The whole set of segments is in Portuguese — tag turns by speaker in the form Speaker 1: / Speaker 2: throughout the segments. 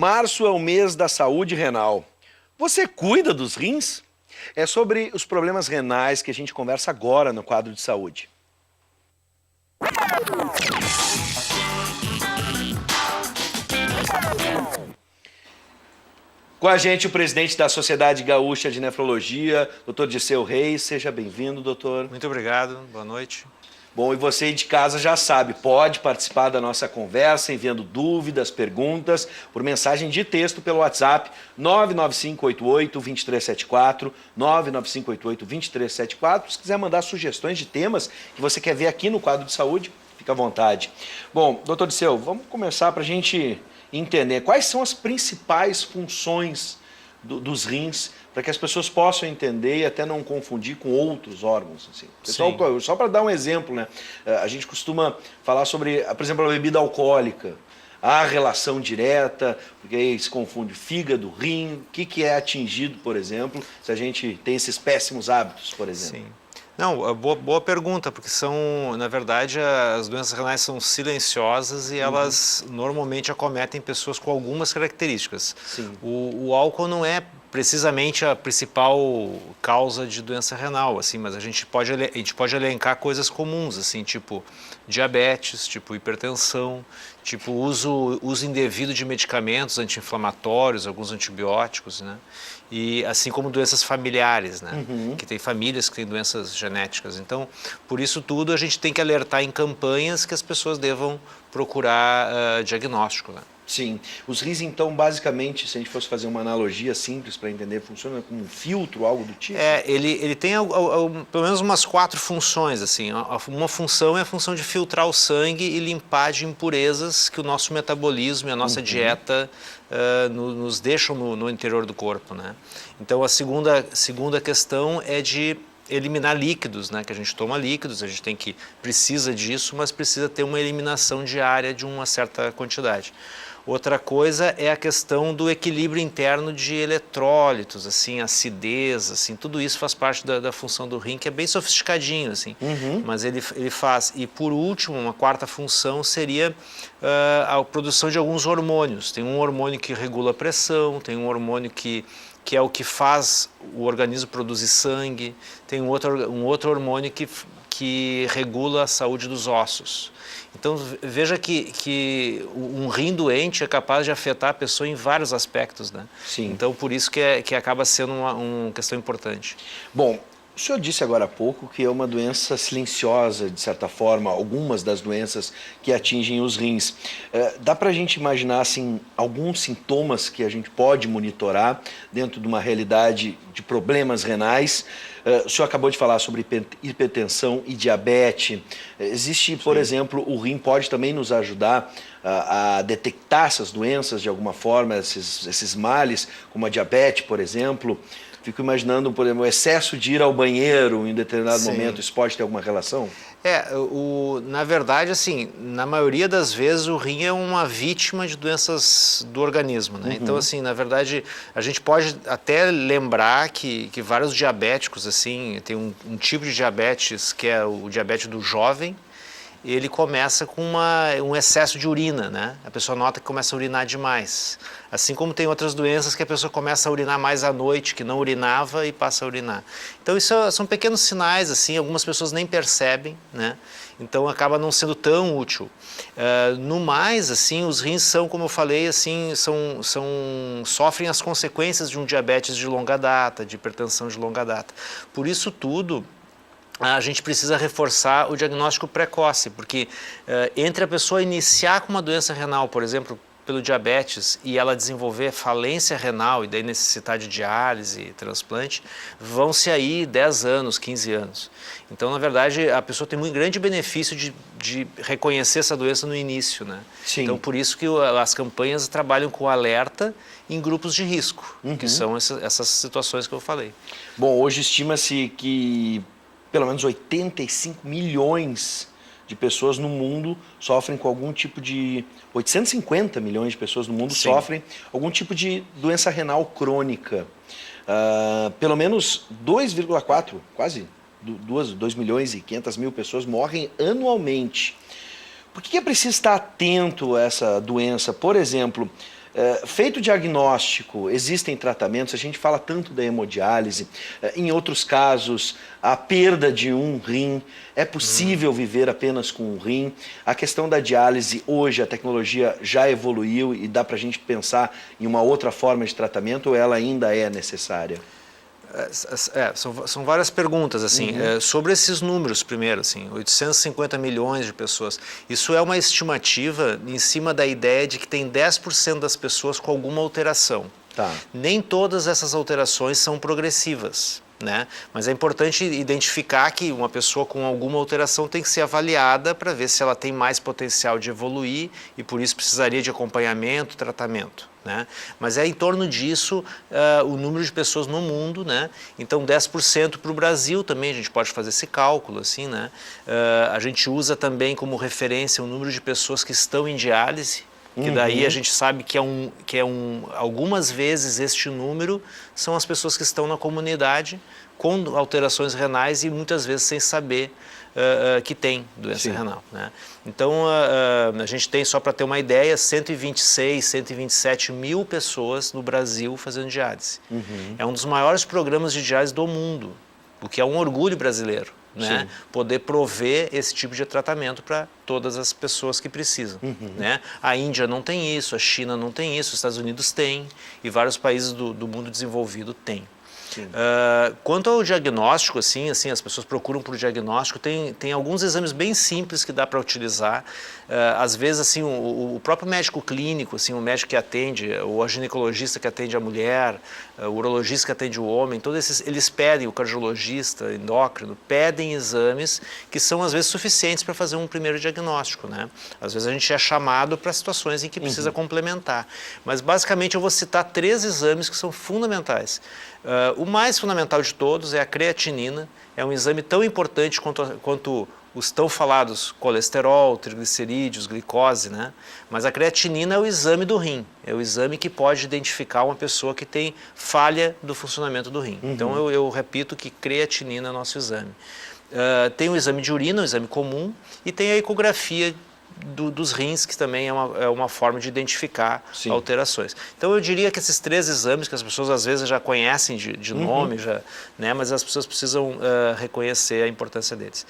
Speaker 1: Março é o mês da saúde renal. Você cuida dos rins? É sobre os problemas renais que a gente conversa agora no quadro de saúde. Com a gente o presidente da Sociedade Gaúcha de Nefrologia, Dr. Dirceu Reis. Seja bem-vindo, doutor.
Speaker 2: Muito obrigado, boa noite.
Speaker 1: Bom, e você aí de casa já sabe, pode participar da nossa conversa enviando dúvidas, perguntas, por mensagem de texto pelo WhatsApp 99588-2374, 99588-2374. Se quiser mandar sugestões de temas que você quer ver aqui no quadro de saúde, fica à vontade. Bom, doutor Dirceu, vamos começar para a gente entender quais são as principais funções dos rins, para que as pessoas possam entender e até não confundir com outros órgãos. Assim. Pessoal, só para dar um exemplo, né? A gente costuma falar sobre, por exemplo, a bebida alcoólica, a relação direta, porque aí se confunde fígado, rim, o que é atingido, por exemplo, se a gente tem esses péssimos hábitos, por exemplo.
Speaker 2: Sim. Não, boa pergunta, porque são, na verdade, as doenças renais são silenciosas e elas normalmente acometem pessoas com algumas características.
Speaker 1: Sim.
Speaker 2: O álcool não é precisamente a principal causa de doença renal, assim, mas a gente pode elencar coisas comuns, assim, tipo diabetes, tipo hipertensão, tipo uso indevido de medicamentos anti-inflamatórios, alguns antibióticos, né? E assim como doenças familiares, né? Que tem famílias que têm doenças genéticas. Então, por isso tudo a gente tem que alertar em campanhas que as pessoas devam procurar diagnóstico, né?
Speaker 1: Sim. Os rins, então, basicamente, se a gente fosse fazer uma analogia simples para entender, funciona como um filtro, algo do tipo?
Speaker 2: Ele tem pelo menos umas 4 funções, assim. Uma função é a função de filtrar o sangue e limpar de impurezas que o nosso metabolismo e a nossa dieta nos deixam no interior do corpo, né? Então, a segunda questão é de eliminar líquidos, né? Que a gente toma líquidos, a gente precisa disso, mas precisa ter uma eliminação diária de uma certa quantidade. Outra coisa é a questão do equilíbrio interno de eletrólitos, assim, acidez, assim, tudo isso faz parte da função do rim, que é bem sofisticadinho, assim, mas ele faz. E por último, uma quarta função seria a produção de alguns hormônios. Tem um hormônio que regula a pressão, tem um hormônio que é o que faz o organismo produzir sangue, tem um outro hormônio que regula a saúde dos ossos. Então, veja que um rim doente é capaz de afetar a pessoa em vários aspectos, né?
Speaker 1: Sim.
Speaker 2: Então, por isso que acaba sendo uma questão importante.
Speaker 1: Bom, o senhor disse agora há pouco que é uma doença silenciosa, de certa forma, algumas das doenças que atingem os rins. Dá para a gente imaginar, assim, alguns sintomas que a gente pode monitorar dentro de uma realidade de problemas renais? O senhor acabou de falar sobre hipertensão e diabetes. Existe, por exemplo, o rim pode também nos ajudar a detectar essas doenças de alguma forma, esses males, como a diabetes, por exemplo. Fico imaginando, por exemplo, o excesso de ir ao banheiro em determinado momento, isso pode ter alguma relação?
Speaker 2: Na verdade, assim, na maioria das vezes o rim é uma vítima de doenças do organismo, né? Então, assim, na verdade, a gente pode até lembrar que vários diabéticos, assim, tem um tipo de diabetes que é o diabetes do jovem, ele começa com um excesso de urina, né? A pessoa nota que começa a urinar demais. Assim como tem outras doenças que a pessoa começa a urinar mais à noite, que não urinava e passa a urinar. Então isso são pequenos sinais, assim, algumas pessoas nem percebem, né? Então acaba não sendo tão útil. No mais, assim, os rins são, como eu falei, assim, sofrem as consequências de um diabetes de longa data, de hipertensão de longa data. Por isso tudo, a gente precisa reforçar o diagnóstico precoce, porque entre a pessoa iniciar com uma doença renal, por exemplo, pelo diabetes, e ela desenvolver falência renal e daí necessitar de diálise e transplante, vão-se aí 10 anos, 15 anos. Então, na verdade, a pessoa tem muito grande benefício de reconhecer essa doença no início, né?
Speaker 1: Sim.
Speaker 2: Então, por isso que as campanhas trabalham com alerta em grupos de risco, que são essas situações que eu falei.
Speaker 1: Bom, hoje estima-se que pelo menos 85 milhões de pessoas no mundo sofrem com algum tipo de... 850 milhões de pessoas no mundo sofrem algum tipo de doença renal crônica. Pelo menos 2,4, quase 2 milhões e 500 mil pessoas morrem anualmente. Por que é preciso estar atento a essa doença? Por exemplo, Feito o diagnóstico, existem tratamentos, a gente fala tanto da hemodiálise, em outros casos, a perda de um rim, é possível viver apenas com um rim. A questão da diálise, hoje a tecnologia já evoluiu e dá para a gente pensar em uma outra forma de tratamento ou ela ainda é necessária?
Speaker 2: São várias perguntas, assim, sobre esses números primeiro, assim, 850 milhões de pessoas. Isso é uma estimativa em cima da ideia de que tem 10% das pessoas com alguma alteração.
Speaker 1: Tá.
Speaker 2: Nem todas essas alterações são progressivas, né? Mas é importante identificar que uma pessoa com alguma alteração tem que ser avaliada para ver se ela tem mais potencial de evoluir e por isso precisaria de acompanhamento, tratamento, né? Mas é em torno disso o número de pessoas no mundo, né? Então 10% para o Brasil também, a gente pode fazer esse cálculo, assim, né? A gente usa também como referência o número de pessoas que estão em diálise, que daí a gente sabe que algumas vezes este número são as pessoas que estão na comunidade com alterações renais e muitas vezes sem saber que tem doença renal, né? Então a gente tem, só para ter uma ideia, 126, 127 mil pessoas no Brasil fazendo diálise. É um dos maiores programas de diálise do mundo, o que é um orgulho brasileiro, né? Poder prover esse tipo de tratamento para todas as pessoas que precisam, né? A Índia não tem isso, a China não tem isso, os Estados Unidos têm e vários países do mundo desenvolvido têm. Quanto ao diagnóstico, assim, as pessoas procuram por diagnóstico, tem alguns exames bem simples que dá para utilizar. Às vezes, assim, o próprio médico clínico, assim, o médico que atende, ou a ginecologista que atende a mulher, o urologista que atende o homem, todos esses, eles pedem, o cardiologista, endócrino, pedem exames que são, às vezes, suficientes para fazer um primeiro diagnóstico, né? Às vezes a gente é chamado para situações em que precisa complementar. Mas, basicamente, eu vou citar 3 exames que são fundamentais. O mais fundamental de todos é a creatinina, é um exame tão importante quanto os tão falados colesterol, triglicerídeos, glicose, né? Mas a creatinina é o exame do rim, é o exame que pode identificar uma pessoa que tem falha do funcionamento do rim. Então eu repito que creatinina é nosso exame. Tem o exame de urina, o exame comum, e tem a ecografia dos rins, que também é uma forma de identificar alterações. Então eu diria que esses 3 exames, que as pessoas às vezes já conhecem de nome, né, mas as pessoas precisam reconhecer a importância deles.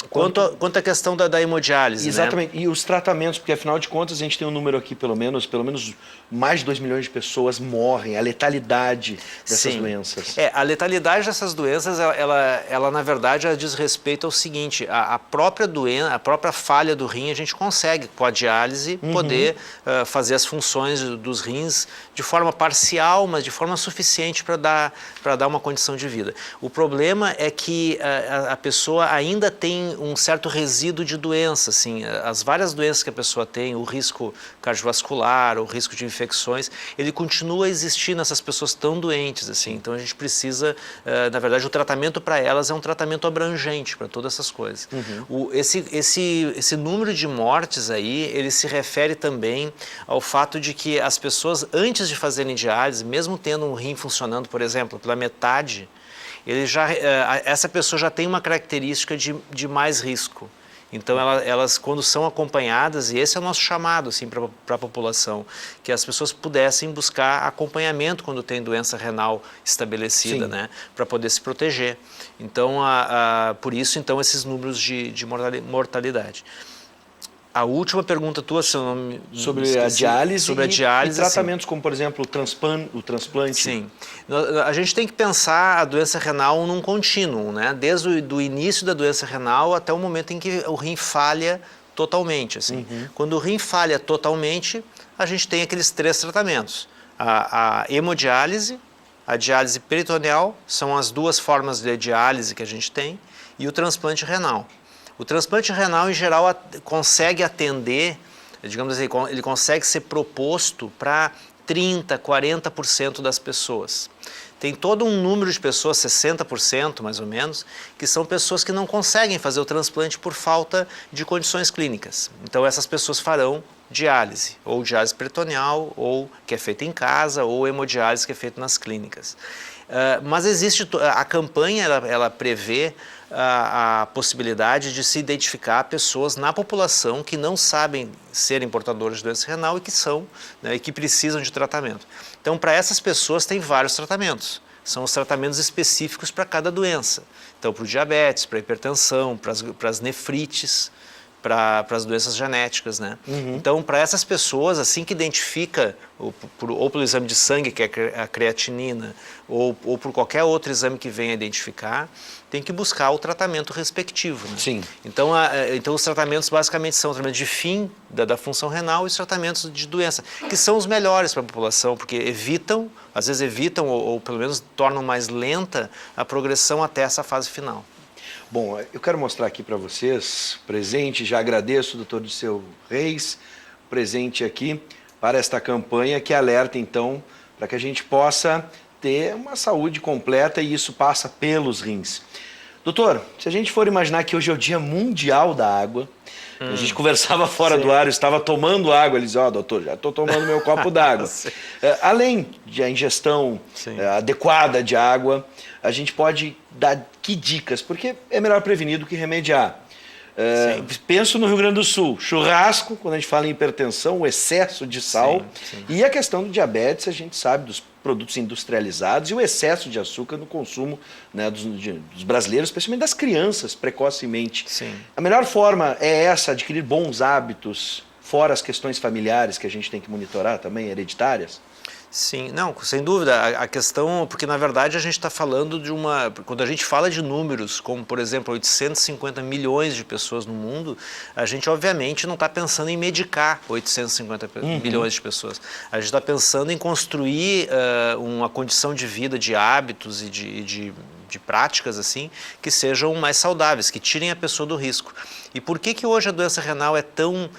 Speaker 2: Quanto à questão da hemodiálise,
Speaker 1: exatamente,
Speaker 2: né?
Speaker 1: E os tratamentos, porque afinal de contas a gente tem um número aqui, pelo menos mais de 2 milhões de pessoas morrem, a letalidade dessas doenças.
Speaker 2: A letalidade dessas doenças, ela na verdade diz respeito ao seguinte, a própria doença, a própria falha do rim, a gente consegue, com a diálise, poder fazer as funções dos rins de forma parcial, mas de forma suficiente para dar uma condição de vida. O problema é que a pessoa ainda tem um certo resíduo de doença, assim, as várias doenças que a pessoa tem, o risco cardiovascular, o risco de infecções, ele continua a existir nessas pessoas tão doentes, assim. Então a gente precisa, na verdade, o tratamento para elas é um tratamento abrangente para todas essas coisas. Esse número de mortes aí, ele se refere também ao fato de que as pessoas, antes de fazerem diálise, mesmo tendo um rim funcionando, por exemplo, pela metade, essa pessoa já tem uma característica de mais risco. Então elas quando são acompanhadas, e esse é o nosso chamado assim, para a população, que as pessoas pudessem buscar acompanhamento quando tem doença renal estabelecida, né, para poder se proteger. Então, por isso, então, esses números de mortalidade. A última pergunta tua, se eu não me
Speaker 1: sobre a diálise,
Speaker 2: sobre a diálise
Speaker 1: e tratamentos como, por exemplo, o transplante.
Speaker 2: Sim. A gente tem que pensar a doença renal num contínuo, né? Desde o início da doença renal até o momento em que o rim falha totalmente. Assim. Quando o rim falha totalmente, a gente tem aqueles 3 tratamentos. A hemodiálise, a diálise peritoneal, são as 2 formas de diálise que a gente tem, e o transplante renal. O transplante renal, em geral, consegue atender, digamos assim, ele consegue ser proposto para 30%, 40% das pessoas. Tem todo um número de pessoas, 60% mais ou menos, que são pessoas que não conseguem fazer o transplante por falta de condições clínicas. Então essas pessoas farão diálise, ou diálise peritoneal, ou que é feita em casa, ou hemodiálise que é feita nas clínicas. Mas existe, a campanha ela prevê a possibilidade de se identificar pessoas na população que não sabem serem portadores de doença renal e que são, né, e que precisam de tratamento. Então, para essas pessoas tem vários tratamentos. São os tratamentos específicos para cada doença. Então, para o diabetes, para a hipertensão, para as nefrites, para as doenças genéticas, né? Então, para essas pessoas, assim que identifica, ou pelo exame de sangue, que é a creatinina, ou por qualquer outro exame que venha identificar, tem que buscar o tratamento respectivo, né?
Speaker 1: Sim.
Speaker 2: Então, os tratamentos basicamente são tratamentos de fim da função renal e os tratamentos de doença, que são os melhores para a população, porque às vezes evitam ou pelo menos tornam mais lenta a progressão até essa fase final.
Speaker 1: Bom, eu quero mostrar aqui para vocês, presente, já agradeço, doutor Dirceu Reis, presente aqui para esta campanha que alerta, então, para que a gente possa ter uma saúde completa e isso passa pelos rins. Doutor, se a gente for imaginar que hoje é o Dia Mundial da Água, a gente conversava fora do ar, eu estava tomando água, ele dizia, doutor, já estou tomando meu copo d'água. Além da ingestão adequada de água, a gente pode dar que dicas? Porque é melhor prevenir do que remediar. Penso no Rio Grande do Sul, churrasco, quando a gente fala em hipertensão, o excesso de sal, e a questão do diabetes, a gente sabe dos produtos industrializados e o excesso de açúcar no consumo, né, dos brasileiros, especialmente das crianças, precocemente. A melhor forma é essa, adquirir bons hábitos, fora as questões familiares que a gente tem que monitorar também, hereditárias?
Speaker 2: Sim, não, sem dúvida. A questão, porque na verdade a gente está falando de quando a gente fala de números, como por exemplo 850 milhões de pessoas no mundo, a gente obviamente não está pensando em medicar 850 milhões de pessoas. A gente está pensando em construir uma condição de vida, de hábitos e de práticas assim, que sejam mais saudáveis, que tirem a pessoa do risco. E por que hoje a doença renal é tão...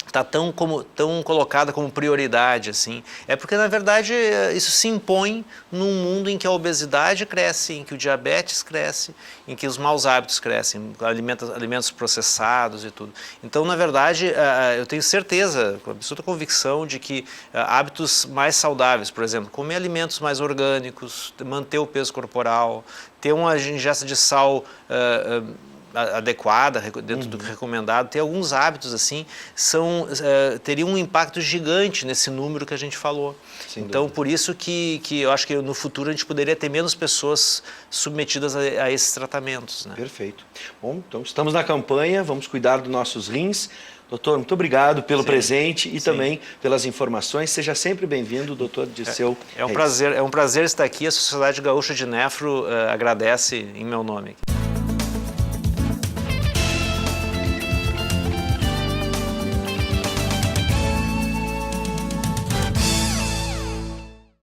Speaker 2: está tão colocada como prioridade, assim? É porque, na verdade, isso se impõe num mundo em que a obesidade cresce, em que o diabetes cresce, em que os maus hábitos crescem, alimentos processados e tudo. Então, na verdade, eu tenho certeza, com absoluta convicção, de que hábitos mais saudáveis, por exemplo, comer alimentos mais orgânicos, manter o peso corporal, ter uma ingesta de sal adequada, dentro do recomendado, ter alguns hábitos assim, teriam um impacto gigante nesse número que a gente falou. Então, por isso que eu acho que no futuro a gente poderia ter menos pessoas submetidas a esses tratamentos, né?
Speaker 1: Perfeito. Bom, então estamos na campanha, vamos cuidar dos nossos rins. Doutor, muito obrigado pelo presente e também pelas informações. Seja sempre bem-vindo, doutor Dirceu.
Speaker 2: É um prazer estar aqui. A Sociedade Gaúcha de Nefro agradece em meu nome.